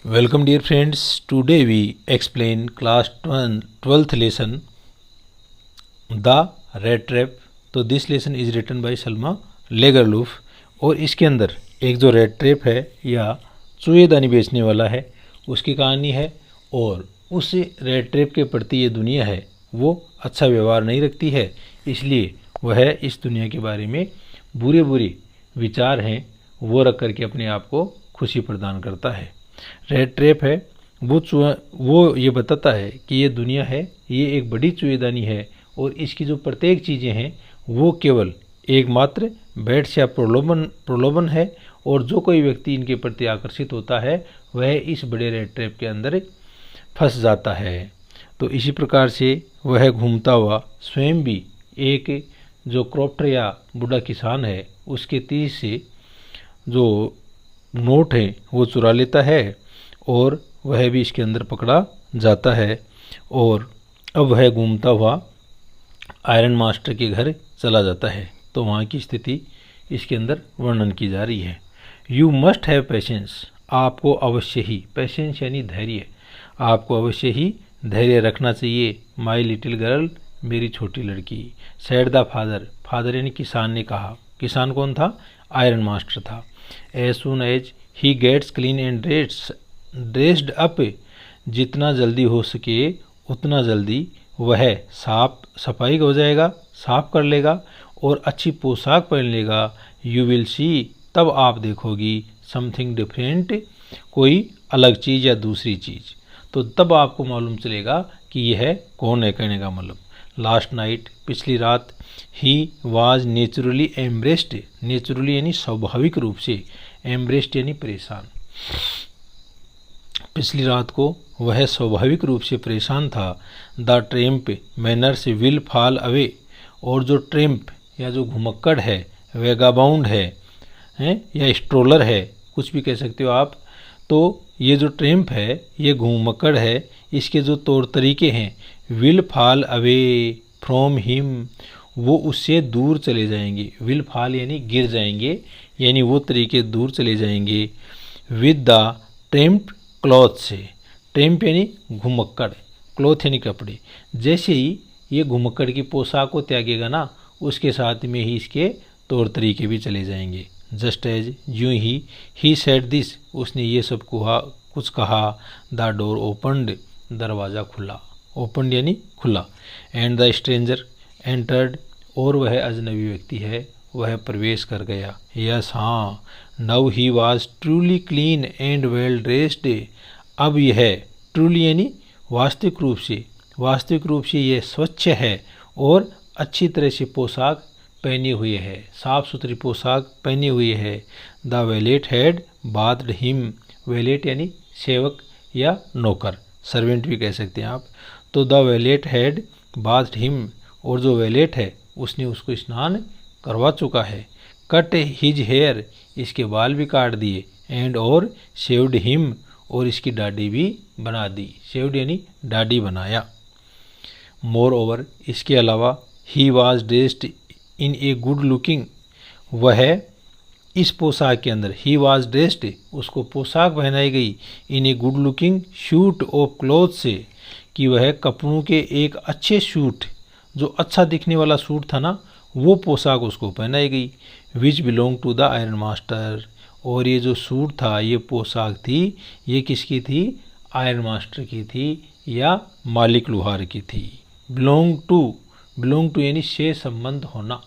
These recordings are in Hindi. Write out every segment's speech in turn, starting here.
Welcome dear friends. Today we explain class 12th lesson The Rat Trap. तो this lesson is written by Selma Lagerlof और इसके अंदर एक जो रेड ट्रैप है या चूहेदानी बेचने वाला है उसकी कहानी है और उस रेड ट्रैप के प्रति ये दुनिया है वो अच्छा व्यवहार नहीं रखती है, इसलिए वह इस दुनिया के बारे में बुरे बुरे विचार हैं वो रख करके अपने आप को खुशी प्रदान करता है। रेड ट्रैप है वो ये बताता है कि ये दुनिया है, ये एक बड़ी चूहेदानी है और इसकी जो प्रत्येक चीज़ें हैं वो केवल एकमात्र बैट्स या प्रलोभन है और जो कोई व्यक्ति इनके प्रति आकर्षित होता है वह इस बड़े रेड ट्रैप के अंदर फंस जाता है। तो इसी प्रकार से वह घूमता हुआ स्वयं भी एक जो क्रॉप्टर या बूढ़ा किसान है उसके 30 से जो नोट हैं वो चुरा लेता है और वह भी इसके अंदर पकड़ा जाता है और अब वह घूमता हुआ आयरन मास्टर के घर चला जाता है। तो वहाँ की स्थिति इसके अंदर वर्णन की जा रही है। यू मस्ट हैव पेशेंस, आपको अवश्य ही, पेशेंस यानी धैर्य, आपको अवश्य ही धैर्य रखना चाहिए। माई लिटिल गर्ल, मेरी छोटी लड़की। सैड द फादर, फादर यानी किसान ने कहा। किसान कौन था? आयरन मास्टर था। As soon as he gets clean and dressed up, जितना जल्दी हो सके उतना जल्दी वह सफाई हो जाएगा, साफ कर लेगा और अच्छी पोशाक पहन लेगा। यू विल सी, तब आप देखोगी, समथिंग डिफरेंट, कोई अलग चीज़ या दूसरी चीज़। तो तब आपको मालूम चलेगा कि यह कौन है, कहने का मतलब। लास्ट नाइट, पिछली रात, he was naturally embraced, naturally यानी स्वाभाविक रूप से, एम्ब्रेस्ड यानी परेशान। पिछली रात को वह स्वाभाविक रूप से परेशान था। The tramp manners will fall away, और जो ट्रेम्प या जो घुमक्कड़ है, वेगाबाउंड है या स्ट्रोलर है, कुछ भी कह सकते हो आप। तो ये जो ट्रेम्प है, ये घुमक्कड़ है, इसके जो तौर तरीके हैं, will fall away from him, वो उससे दूर चले जाएंगे। विल फॉल यानी गिर जाएंगे, यानी वो तरीके दूर चले जाएंगे। विद द ट्रेम्प क्लॉथ से, ट्रेम्प यानी घुमक्कड़, क्लॉथ यानी कपड़े। जैसे ही ये घुमक्कड़ की पोशाक को त्यागेगा ना, उसके साथ में ही इसके तौर तरीके भी चले जाएंगे। जस्ट एज, यूं ही सेड दिस, उसने ये सब कुछ कहा। द डोर ओपनड, दरवाज़ा खुला, ओपनड यानी खुला। एंड द स्ट्रेंजर एंटर्ड, और वह अजनबी व्यक्ति है वह प्रवेश कर गया। यस हाँ, नव he was truly clean and well dressed, अब यह ट्रूली यानी वास्तविक रूप से यह स्वच्छ है और अच्छी तरह से पोशाक पहनी हुई है, साफ सुथरी पोशाक पहनी हुई है। The wallet had bathed him, wallet यानी सेवक या नौकर, सर्वेंट भी कह सकते हैं आप। तो the wallet had bathed him, और जो वेलेट है उसने उसको स्नान करवा चुका है। कट हिज हेयर, इसके बाल भी काट दिए। एंड और शेव्ड हिम, और इसकी दाढ़ी भी बना दी। शेव्ड यानी दाढ़ी बनाया। मोर ओवर, इसके अलावा, he was dressed in a good looking, वह इस पोशाक के अंदर, ही वाज ड्रेस्ड, उसको पोशाक पहनाई गई, in a good looking suit of cloth से, कि वह कपड़ों के एक अच्छे सूट, जो अच्छा दिखने वाला सूट था ना, वो पोशाक उसको पहनाई गई। Which belong to the iron master, और ये जो सूट था, ये पोशाक थी, ये किसकी थी? आयरन मास्टर की थी या मालिक लुहार की थी। बिलोंग टू यानी से संबंध होना।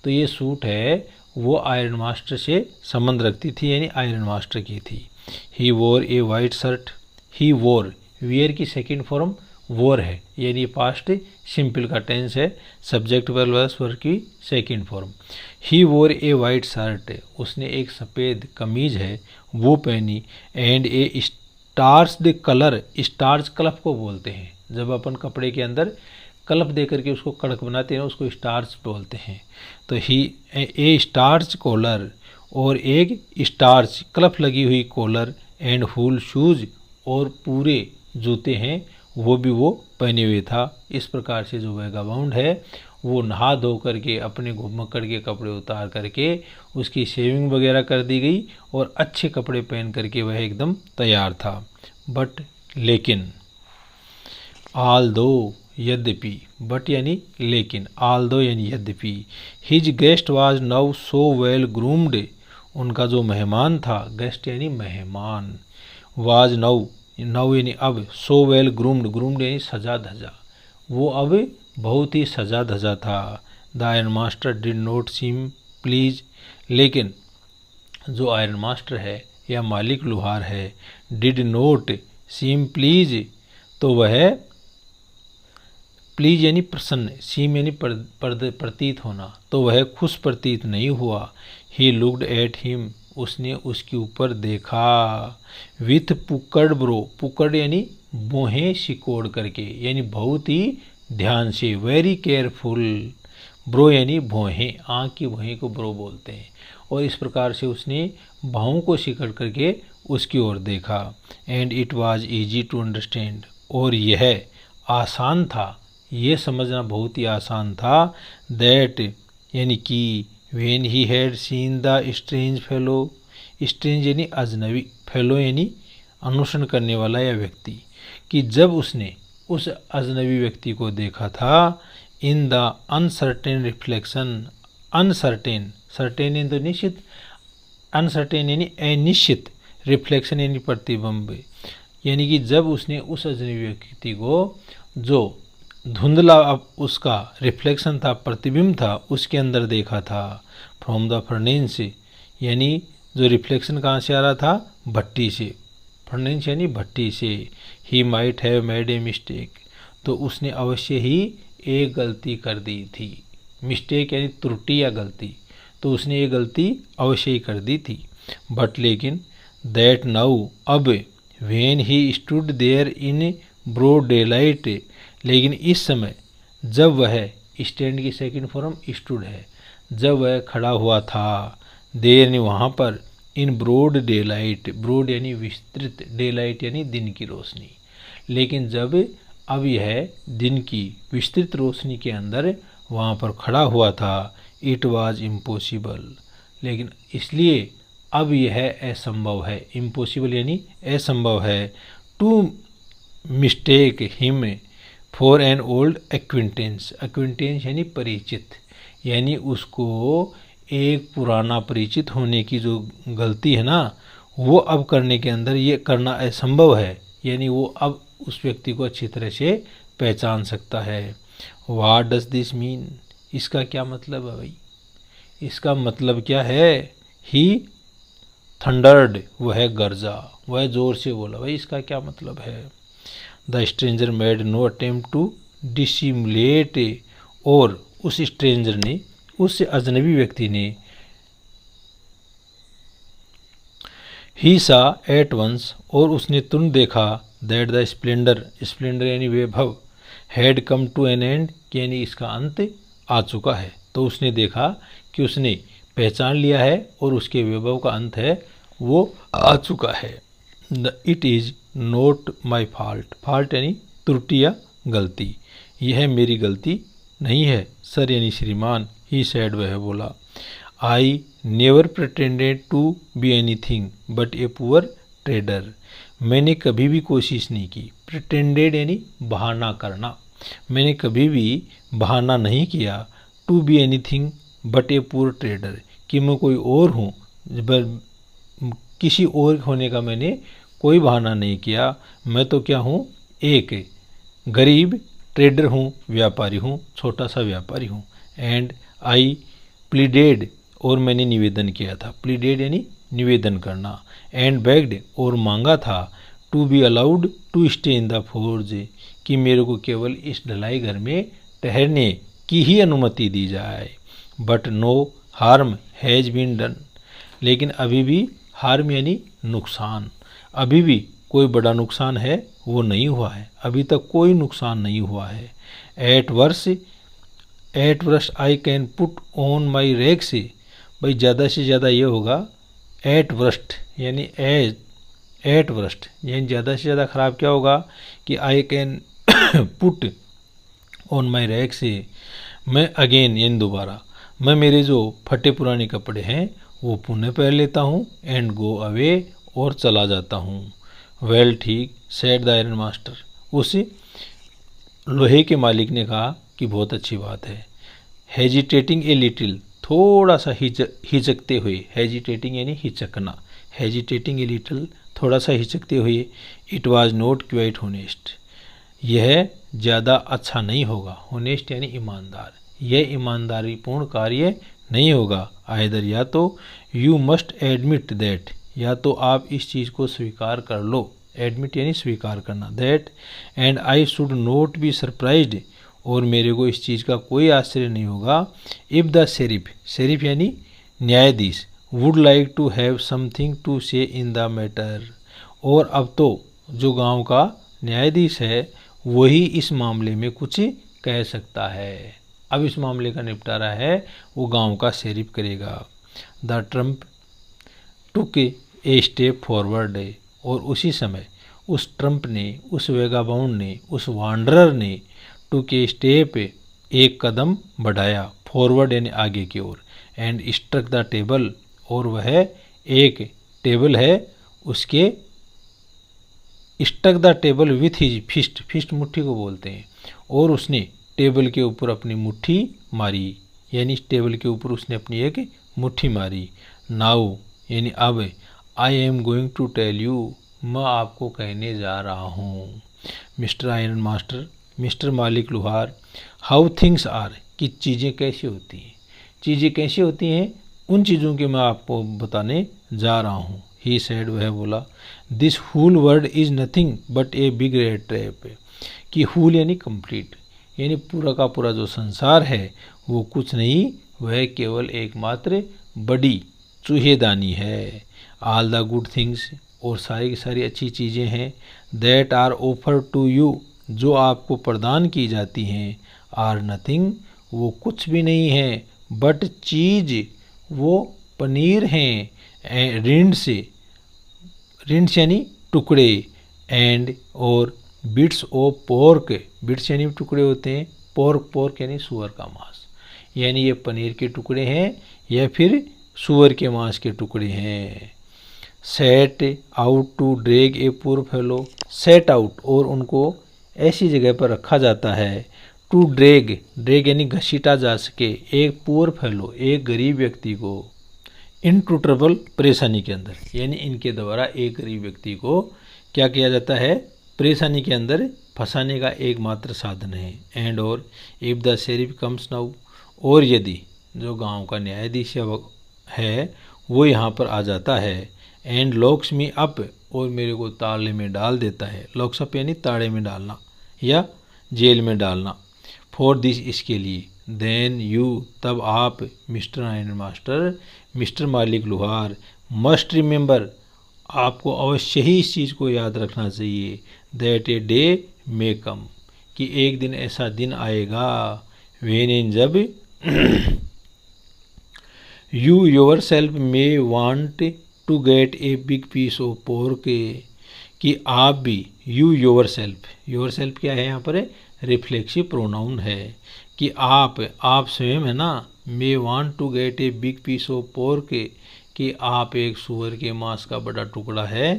तो ये सूट है वो आयरन मास्टर से संबंध रखती थी, यानी आयरन मास्टर की थी। ही वोर ए वाइट शर्ट, ही वोर, वियर की सेकेंड फॉर्म वोर है, यानी पास्ट सिंपल का टेंस है, सब्जेक्ट वर्ब की सेकंड फॉर्म। ही वोर ए वाइट शर्ट, उसने एक सफ़ेद कमीज है वो पहनी। एंड ए स्टार्च्ड कलर, स्टार्च क्लफ को बोलते हैं, जब अपन कपड़े के अंदर क्लफ दे करके उसको कड़क बनाते हैं उसको स्टार्च बोलते हैं। तो ही ए स्टार्च कॉलर, और एक स्टार्च क्लफ लगी हुई कॉलर। एंड हुल शूज, और पूरे जूते हैं वो भी वो पहने हुए था। इस प्रकार से जो वेगाबाउंड है वो नहा धो करके अपने घुमक्कड़ के कपड़े उतार करके उसकी शेविंग वगैरह कर दी गई और अच्छे कपड़े पहन करके वह एकदम तैयार था। बट लेकिन, ऑल दो यद्यपि, बट यानी लेकिन, ऑल दो यानी यद्यपि, his guest was now so well groomed, उनका जो मेहमान था, गेस्ट यानी मेहमान, वाज नाउ, नाउ यानी अब, सो वेल ग्रूम्ड, ग्रूम्ड यानी सजा धजा, वो अब बहुत ही सजा धजा था। The iron master did not seem please, लेकिन जो आयरन मास्टर है या मालिक लुहार है, डिड नॉट सीम प्लीज, तो वह, प्लीज यानी प्रसन्न, सीम यानी प्रतीत होना, तो वह खुश प्रतीत नहीं हुआ। ही लुक्ड एट हिम, उसने उसके ऊपर देखा। विथ पुकड़ ब्रो, पुकड़ यानी भौहें सिकोड़ करके, यानी बहुत ही ध्यान से, वेरी केयरफुल। ब्रो यानी भौहें, आँख की भौहें को ब्रो बोलते हैं। और इस प्रकार से उसने बाहों को सिकड़ करके उसकी ओर देखा। And it was easy to understand, और यह आसान था, ये समझना बहुत ही आसान था। दैट यानी कि, when he had seen the strange fellow, strange यानी अजनबी, फेलो यानी अनुसरण करने वाला या व्यक्ति, कि जब उसने उस अजनबी व्यक्ति को देखा था, in the uncertain reflection, uncertain, certain यानी तो निश्चित, अनसर्टेन यानी अनिश्चित, रिफ्लेक्शन यानी प्रतिबिंब, यानी कि जब उसने उस अजनबी व्यक्ति को, जो धुंधला उसका रिफ्लेक्शन था, प्रतिबिंब था, उसके अंदर देखा था। फ्रॉम द फर्नेंस, यानी जो रिफ्लेक्शन कहाँ से आ रहा था, भट्टी से, फर्नेंस यानी भट्टी से। He might have made a mistake, तो उसने अवश्य ही एक गलती कर दी थी। मिस्टेक यानी त्रुटि या गलती, तो उसने ये गलती अवश्य ही कर दी थी। बट लेकिन, दैट नाउ अब, when he stood there in broad daylight, लेकिन इस समय जब वह, स्टैंड की सेकंड फॉर्म स्टूड है, जब वह खड़ा हुआ था, देर यानी वहाँ पर, इन ब्रॉड डेलाइट, ब्रॉड यानी विस्तृत, डेलाइट यानी दिन की रोशनी, लेकिन जब अब यह दिन की विस्तृत रोशनी के अंदर वहाँ पर खड़ा हुआ था, इट वाज इम्पॉसिबल, लेकिन इसलिए अब यह असंभव है, इम्पॉसिबल यानी असंभव है, to mistake him for an old acquaintance, acquaintance यानी परिचित, यानी उसको एक पुराना परिचित होने की जो गलती है ना, वो अब करने के अंदर ये करना असंभव है, यानी वो अब उस व्यक्ति को अच्छी तरह से पहचान सकता है। व्हाट डज दिस मीन, इसका क्या मतलब है भाई, इसका मतलब क्या है। ही थंडर्ड, वह गरजा, वह जोर से बोला, भाई इसका क्या मतलब है। The stranger made no attempt to dissimulate, और उस स्ट्रेंजर ने, उस अजनबी व्यक्ति ने, ही सा एट वंस, और उसने तुरंत देखा, दैट द स्प्लेंडर, स्प्लेंडर यानी वैभव, had come to an end, यानी इसका अंत आ चुका है। तो उसने देखा कि उसने पहचान लिया है और उसके वैभव का अंत है, वो आ चुका है। It is not my fault, fault यानी त्रुटि या गलती, यह मेरी गलती नहीं है सर यानी श्रीमान। ही सैड, वह बोला। I never pretended to be anything but a poor trader, मैंने कभी भी कोशिश नहीं की, प्रिटेंडेड यानी बहाना करना, मैंने कभी भी बहाना नहीं किया, to be anything but a poor trader, कि मैं कोई और हूँ, किसी और होने का मैंने कोई बहाना नहीं किया, मैं तो क्या हूँ, एक गरीब ट्रेडर हूँ, व्यापारी हूँ, छोटा सा व्यापारी हूँ। एंड आई प्लीडेड, और मैंने निवेदन किया था, प्लीडेड यानी निवेदन करना, एंड बेग्ड, और मांगा था, to be allowed to stay in the forge, कि मेरे को केवल इस ढलाई घर में ठहरने की ही अनुमति दी जाए। But no harm has been done, लेकिन अभी भी हार्म यानी नुकसान, अभी भी कोई बड़ा नुकसान है वो नहीं हुआ है, अभी तक कोई नुकसान नहीं हुआ है। Eight worst I can put on my rag, से भाई ज़्यादा से ज़्यादा ये होगा, एट वर्स्ट यानी एट वर्स्ट यानी ज़्यादा से ज़्यादा ख़राब क्या होगा कि I can put on my rag, से मैं अगेन यानी दोबारा, मैं मेरे जो फटे पुराने कपड़े हैं वो पुनः पहन लेता हूँ, एंड गो अवे और चला जाता हूँ। वेल ठीक, सेड द आयरन मास्टर, उस लोहे के मालिक ने कहा कि बहुत अच्छी बात है। हेजिटेटिंग ए लिटिल, थोड़ा सा हिचकते हुए, हेजिटेटिंग यानी हिचकना, हेजिटेटिंग ए लिटिल थोड़ा सा हिचकते हुए, it was not quite honest, यह ज़्यादा अच्छा नहीं होगा, होनेस्ट यानी ईमानदार, यह ईमानदारीपूर्ण कार्य नहीं होगा। आइदर या तो यू मस्ट एडमिट दैट, या तो आप इस चीज़ को स्वीकार कर लो, एडमिट यानी स्वीकार करना, that and I should not be surprised, और मेरे को इस चीज़ का कोई आश्चर्य नहीं होगा, इफ़ द शेरिफ, शेरिफ यानी न्यायाधीश, would like to have something to say in the matter, और अब तो जो गांव का न्यायाधीश है वही इस मामले में कुछ कह सकता है। अब इस मामले का निपटारा है वो गांव का शेरिफ करेगा। The Trump took a step forward, और उसी समय उस ट्रम्प ने, उस वेगाबाउंड ने, उस वांडरर ने टुक ए स्टेप, एक कदम बढ़ाया, फॉरवर्ड यानी आगे की ओर, एंड स्ट्रक द टेबल, और वह एक टेबल है उसके, struck the table with his fist, fist मुट्ठी को बोलते हैं, और उसने टेबल के ऊपर अपनी मुट्ठी मारी, यानी इस टेबल के ऊपर उसने अपनी एक मुट्ठी मारी। नाउ यानी अब, I am going to tell you, मैं आपको कहने जा रहा हूँ, मिस्टर आयरन मास्टर, मिस्टर मालिक लोहार, हाउ थिंग्स आर, कि चीज़ें कैसी होती हैं, चीज़ें कैसी होती हैं उन चीज़ों के मैं आपको बताने जा रहा हूँ। ही सेड, वह बोला, this whole world is nothing but a big rattrap, कि होल यानी कंप्लीट, यानी पूरा का पूरा जो संसार है वो कुछ नहीं, वह केवल एकमात्र बड़ी चूहेदानी है। ऑल द गुड थिंग्स, और सारी की सारी अच्छी चीज़ें हैं, that are offer to you, जो आपको प्रदान की जाती हैं, आर नथिंग, वो कुछ भी नहीं है, बट चीज़, वो पनीर हैं, रिंड्स, रिंड्स यानी टुकड़े, एंड और बिट्स ऑफ पोर्क, बिट्स यानी टुकड़े होते हैं, पोर्क, पोर्क यानी सुअर का मांस, यानी ये पनीर के टुकड़े हैं या फिर सुअर के मांस के टुकड़े हैं। Set out to drag a poor fellow, set out, और उनको ऐसी जगह पर रखा जाता है, टू ड्रैग, ड्रैग यानी घसीटा जा सके, एक पुअर फेलो, एक गरीब व्यक्ति को, इन टू ट्रबल, परेशानी के अंदर, यानी इनके द्वारा एक गरीब व्यक्ति को क्या किया जाता है, परेशानी के अंदर फंसाने का एकमात्र साधन है। एंड और, if the sheriff comes now, और यदि जो गांव का न्यायाधीश है वो यहाँ पर आ जाता है, एंड लॉक्स मी अप, और मेरे को ताले में डाल देता है, लॉक्स अप यानी ताड़े में डालना या जेल में डालना, फॉर दिस, इसके लिए, देन यू, तब आप, मिस्टर आयरन मास्टर, मिस्टर मालिक लोहार, मस्ट रिमेंबर, आपको अवश्य ही इस चीज़ को याद रखना चाहिए, दैट ए डे मे कम, कि एक दिन ऐसा दिन आएगा, वेन इन, जब you yourself may want to get a big piece of pork, कि आप भी, यू योर सेल्फ क्या है यहाँ पर, रिफ्लेक्सिव प्रोनाउन है, कि आप स्वयं है ना, may want to get a big piece of pork, कि आप एक सुअर के मांस का बड़ा टुकड़ा है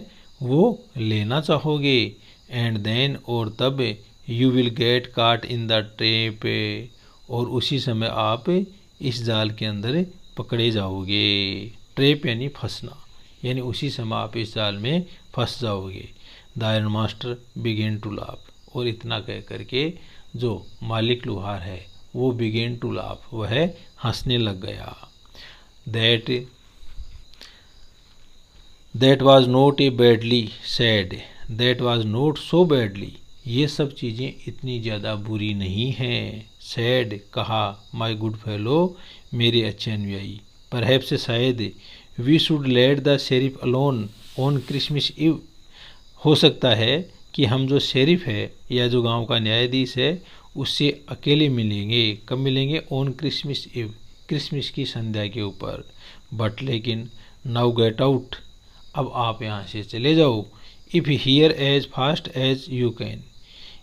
वो लेना चाहोगे, एंड देन, और तब, यू विल गेट काट इन द ट्रैप, और उसी समय आप इस जाल के अंदर पकड़े जाओगे, ट्रैप यानी फंसना, यानी उसी समय आप इस जाल में फंस जाओगे। The iron master began to laugh, और इतना कह करके जो मालिक लोहार है वो बिगेन टू लाफ, वह हंसने लग गया। That was not a badly sad, that was not so badly, ये सब चीज़ें इतनी ज़्यादा बुरी नहीं हैं, सैड, कहा, माय गुड फेलो, मेरे अच्छे अनुयायी, परहैप्स, शायद, we should let the sheriff alone on Christmas Eve, हो सकता है कि हम जो शेरिफ है या जो गांव का न्यायाधीश है उससे अकेले मिलेंगे, कब मिलेंगे, ऑन क्रिसमस इव, क्रिसमस की संध्या के ऊपर, बट लेकिन, नाउ गेट आउट, अब आप यहाँ से चले जाओ, if here as fast as you can,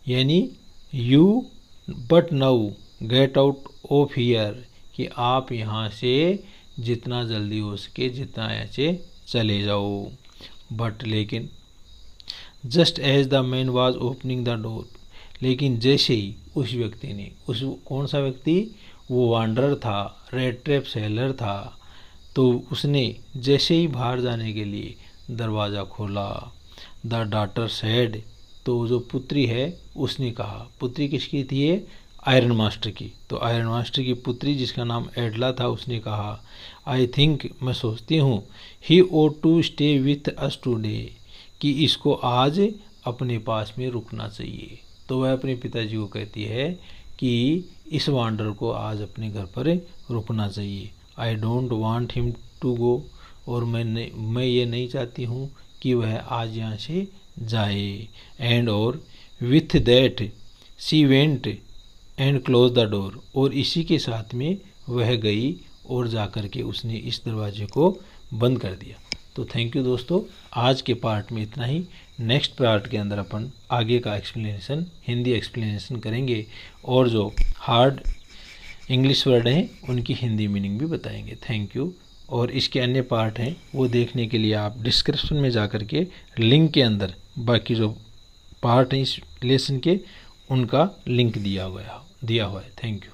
यानी you, but now, get out of here, कि आप यहाँ से जितना जल्दी हो सके जितना ऐसे चले जाओ। बट लेकिन just as the man was opening the door, लेकिन जैसे ही उस व्यक्ति ने, उस कौन सा व्यक्ति, वो वांडरर था, रेड ट्रैप सेलर था, तो उसने जैसे ही बाहर जाने के लिए दरवाज़ा खोला, द डॉटर सेड, तो जो पुत्री है उसने कहा, पुत्री किसकी थी ये, आयरन मास्टर की, तो आयरन मास्टर की पुत्री जिसका नाम एडला था उसने कहा, आई थिंक, मैं सोचती हूँ, he ought to stay with us today, कि इसको आज अपने पास में रुकना चाहिए। तो वह अपने पिताजी को कहती है कि इस वांडर को आज अपने घर पर रुकना चाहिए। I don't want him to go, और मैं ये नहीं चाहती हूँ कि वह आज यहाँ से जाए। एंड और with that she went and close the door, और इसी के साथ में वह गई और जाकर के उसने इस दरवाजे को बंद कर दिया। तो थैंक यू दोस्तों, आज के पार्ट में इतना ही। नेक्स्ट पार्ट के अंदर अपन आगे का एक्सप्लेनेशन, हिंदी एक्सप्लेनेशन करेंगे, और जो हार्ड इंग्लिश वर्ड हैं उनकी हिंदी मीनिंग भी बताएंगे। Thank you. और इसके अन्य पार्ट हैं वो देखने के लिए आप डिस्क्रिप्शन में जा कर के लिंक के अंदर बाकी जो पार्ट हैं इस लेसन के उनका लिंक दिया हुआ है। Thank you.